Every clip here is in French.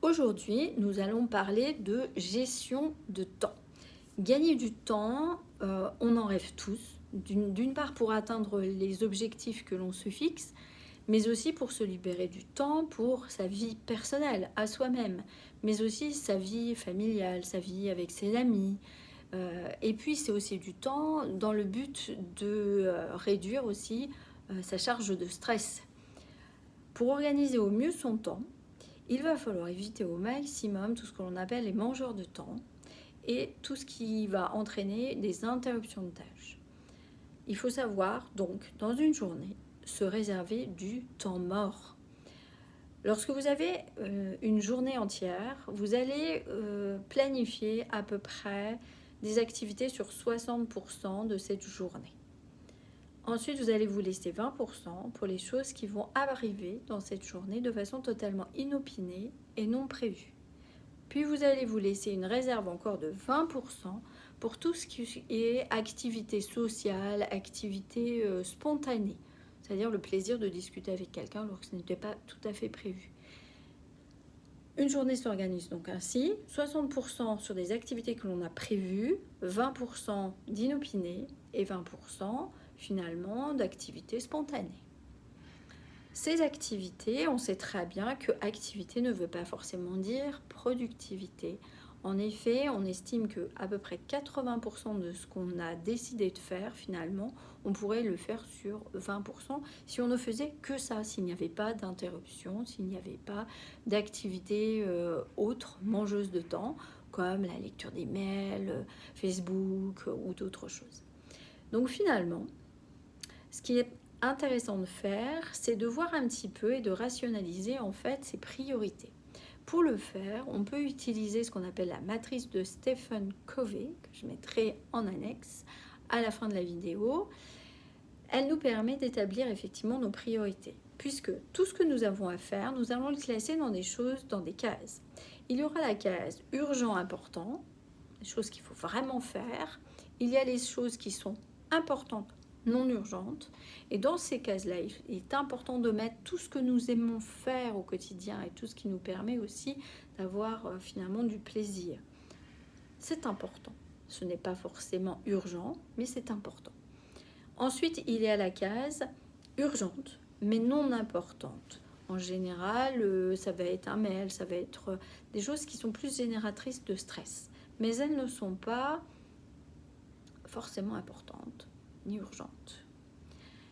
Aujourd'hui, nous allons parler de gestion de temps. Gagner du temps, on en rêve tous, d'une part pour atteindre les objectifs que l'on se fixe, mais aussi pour se libérer du temps pour sa vie personnelle, à soi-même, mais aussi sa vie familiale, sa vie avec ses amis. Et puis c'est aussi du temps dans le but de réduire aussi sa charge de stress. Pour organiser au mieux son temps, il va falloir éviter au maximum tout ce que l'on appelle les mangeurs de temps et tout ce qui va entraîner des interruptions de tâches. Il faut savoir donc, dans une journée, se réserver du temps mort. Lorsque vous avez une journée entière, vous allez planifier à peu près des activités sur 60% de cette journée. Ensuite, vous allez vous laisser 20% pour les choses qui vont arriver dans cette journée de façon totalement inopinée et non prévue. Puis vous allez vous laisser une réserve encore de 20% pour tout ce qui est activité sociale, activité spontanée, c'est-à-dire le plaisir de discuter avec quelqu'un lorsque ce n'était pas tout à fait prévu. Une journée s'organise donc ainsi, 60% sur des activités que l'on a prévues, 20% d'inopiné et 20% finalement d'activités spontanées. Ces activités, on sait très bien que activité ne veut pas forcément dire productivité. En effet, on estime que à peu près 80% de ce qu'on a décidé de faire, finalement, on pourrait le faire sur 20% si on ne faisait que ça, s'il n'y avait pas d'interruption, s'il n'y avait pas d'activité autre, mangeuse de temps, comme la lecture des mails, Facebook ou d'autres choses. Donc finalement, ce qui est intéressant de faire, c'est de voir un petit peu et de rationaliser en fait ses priorités. Pour le faire, on peut utiliser ce qu'on appelle la matrice de Stephen Covey, que je mettrai en annexe à la fin de la vidéo. Elle nous permet d'établir effectivement nos priorités, puisque tout ce que nous avons à faire, nous allons le classer dans des choses, dans des cases. Il y aura la case urgent important, des choses qu'il faut vraiment faire. Il y a les choses qui sont importantes, non urgentes. Et dans ces cases-là, il est important de mettre tout ce que nous aimons faire au quotidien et tout ce qui nous permet aussi d'avoir finalement du plaisir. C'est important. Ce n'est pas forcément urgent, mais c'est important. Ensuite, il y a la case urgente, mais non importante. En général, ça va être un mail, ça va être des choses qui sont plus génératrices de stress. Mais elles ne sont pas forcément importantes ni urgentes.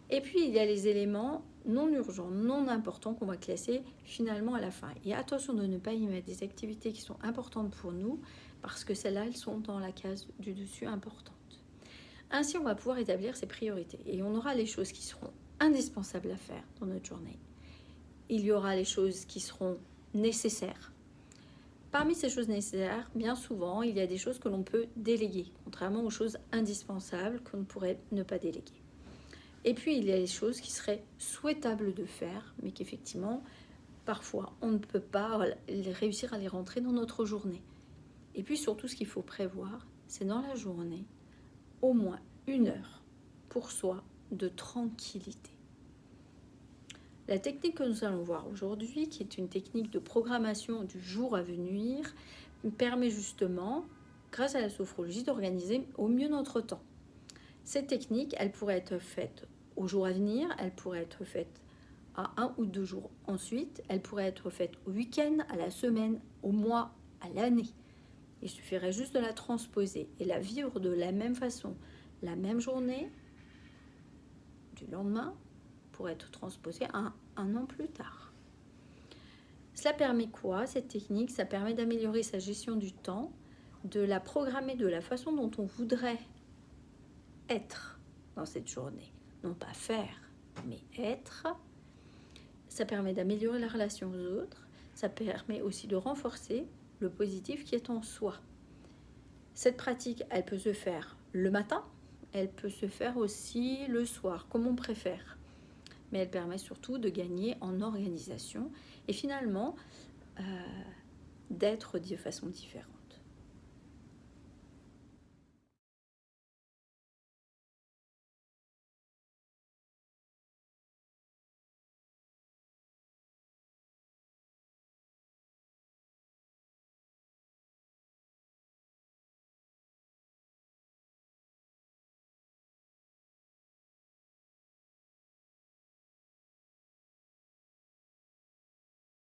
Et puis, il y a les éléments non urgents, non importants qu'on va classer finalement à la fin. Et attention de ne pas y mettre des activités qui sont importantes pour nous, parce que celles-là, elles sont dans la case du dessus importante. Ainsi, on va pouvoir établir ses priorités. Et on aura les choses qui seront indispensables à faire dans notre journée. Il y aura les choses qui seront nécessaires. Parmi ces choses nécessaires, bien souvent, il y a des choses que l'on peut déléguer, contrairement aux choses indispensables qu'on ne pourrait ne pas déléguer. Et puis, il y a les choses qui seraient souhaitables de faire, mais qu'effectivement, parfois, on ne peut pas réussir à les rentrer dans notre journée. Et puis, surtout, ce qu'il faut prévoir, c'est dans la journée, au moins 1 heure pour soi de tranquillité. La technique que nous allons voir aujourd'hui, qui est une technique de programmation du jour à venir, permet justement, grâce à la sophrologie, d'organiser au mieux notre temps. Cette technique, elle pourrait être faite au jour à venir, elle pourrait être faite à 1 ou 2 jours ensuite, elle pourrait être faite au week-end, à la semaine, au mois, à l'année. Il suffirait juste de la transposer et la vivre de la même façon. La même journée du lendemain pour être transposée à un an plus tard. Cela permet quoi, cette technique? Ça permet d'améliorer sa gestion du temps, de la programmer de la façon dont on voudrait être dans cette journée. Non pas faire, mais être. Ça permet d'améliorer la relation aux autres. Ça permet aussi de renforcer le positif qui est en soi. Cette pratique, elle peut se faire le matin, elle peut se faire aussi le soir, comme on préfère. Mais elle permet surtout de gagner en organisation et finalement d'être de façon différente.